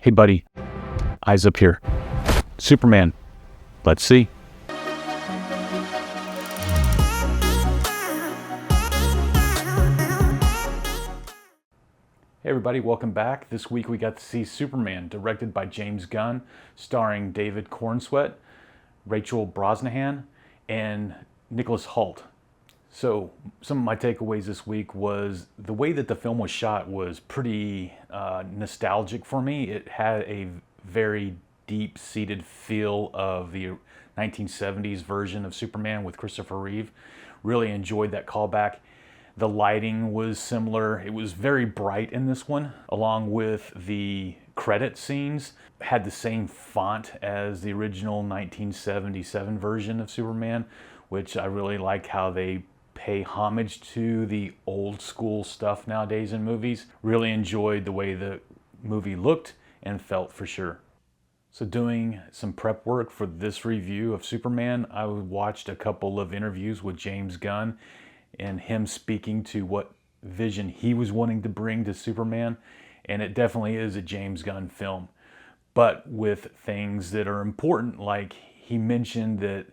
Hey buddy, eyes up here. Superman, let's see. Hey everybody, welcome back. This week we got to see Superman, directed by James Gunn, starring David Corenswet, Rachel Brosnahan, and Nicholas Hoult. So some of my takeaways this week was the way that the film was shot was pretty nostalgic for me. It had a very deep-seated feel of the 1970s version of Superman with Christopher Reeve. Really enjoyed that callback. The lighting was similar. It was very bright in this one, along with the credit scenes. Had the same font as the original 1977 version of Superman, which I really like how they pay homage to the old school stuff nowadays in movies. Really enjoyed the way the movie looked and felt for sure. So doing some prep work for this review of Superman, I watched a couple of interviews with James Gunn and him speaking to what vision he was wanting to bring to Superman. And it definitely is a James Gunn film, but with things that are important. Like he mentioned that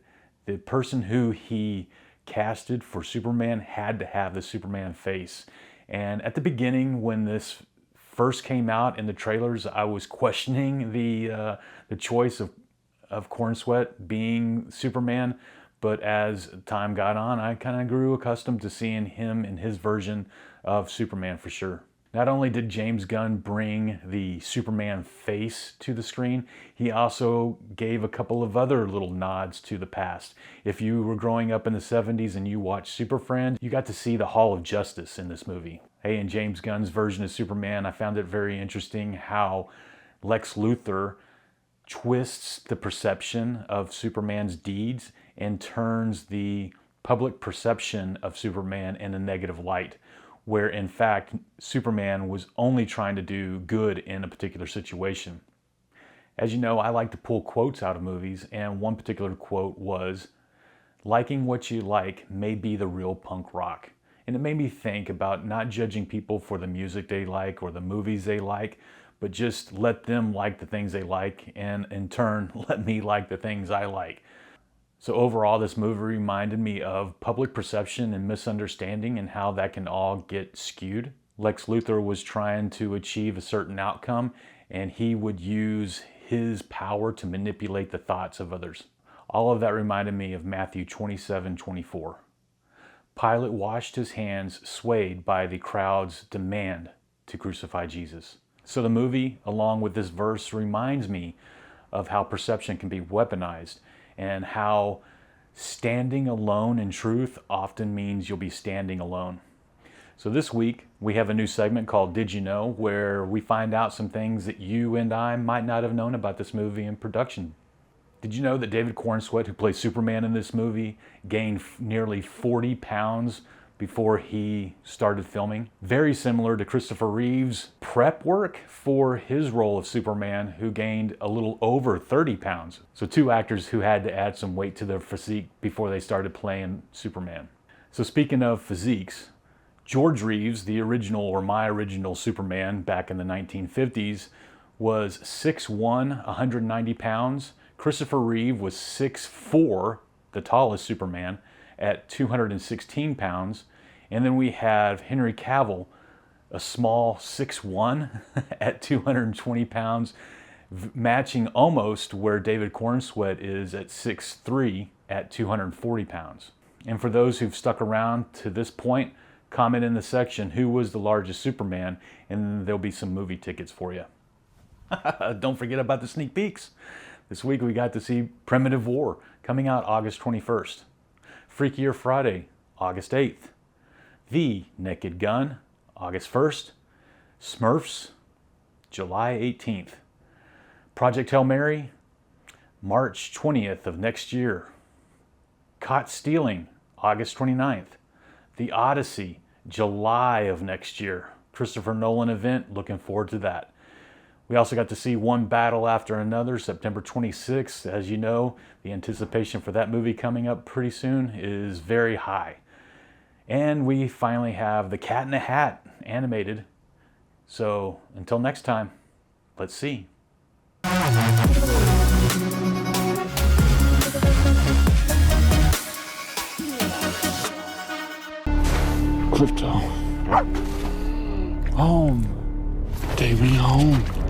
the person who he casted for Superman had to have the Superman face. And at the beginning, when this first came out in the trailers, I was questioning the choice of Corenswet being Superman. But as time got on, I kind of grew accustomed to seeing him in his version of Superman for sure. Not only did James Gunn bring the Superman face to the screen, he also gave a couple of other little nods to the past. If you were growing up in the 70s and you watched Super Friends, you got to see the Hall of Justice in this movie. Hey, in James Gunn's version of Superman, I found it very interesting how Lex Luthor twists the perception of Superman's deeds and turns the public perception of Superman in a negative light, where in fact Superman was only trying to do good in a particular situation. As you know, I like to pull quotes out of movies, and one particular quote was, "Liking what you like may be the real punk rock." And it made me think about not judging people for the music they like or the movies they like, but just let them like the things they like, and in turn, let me like the things I like. So overall, this movie reminded me of public perception and misunderstanding and how that can all get skewed. Lex Luthor was trying to achieve a certain outcome, and he would use his power to manipulate the thoughts of others. All of that reminded me of Matthew 27:24. Pilate washed his hands, swayed by the crowd's demand to crucify Jesus. So the movie, along with this verse, reminds me of how perception can be weaponized and how standing alone in truth often means you'll be standing alone. So this week, we have a new segment called Did You Know?, where we find out some things that you and I might not have known about this movie in production. Did you know that David Corenswet, who plays Superman in this movie, gained nearly 40 pounds before he started filming? Very similar to Christopher Reeve's prep work for his role of Superman, who gained a little over 30 pounds. So two actors who had to add some weight to their physique before they started playing Superman. So speaking of physiques, George Reeves, the original, or my original Superman back in the 1950s, was 6'1", 190 pounds. Christopher Reeve was 6'4", the tallest Superman, at 216 pounds. And then we have Henry Cavill, a small 6'1", at 220 pounds, matching almost where David Corenswet is at 6'3", at 240 pounds. And for those who've stuck around to this point, comment in the section who was the largest Superman, and there'll be some movie tickets for you. Don't forget about the sneak peeks. This week we got to see Primitive War, coming out August 21st. Freakier Friday, August 8th. The Naked Gun, August 1st. Smurfs, July 18th. Project Hail Mary, March 20th of next year. Caught Stealing, August 29th. The Odyssey, July of next year. Christopher Nolan event, looking forward to that. We also got to see One Battle After Another, September 26th. As you know, the anticipation for that movie coming up pretty soon is very high. And we finally have The Cat in the Hat animated. So until next time, let's see. Crypto. Home. Take me home.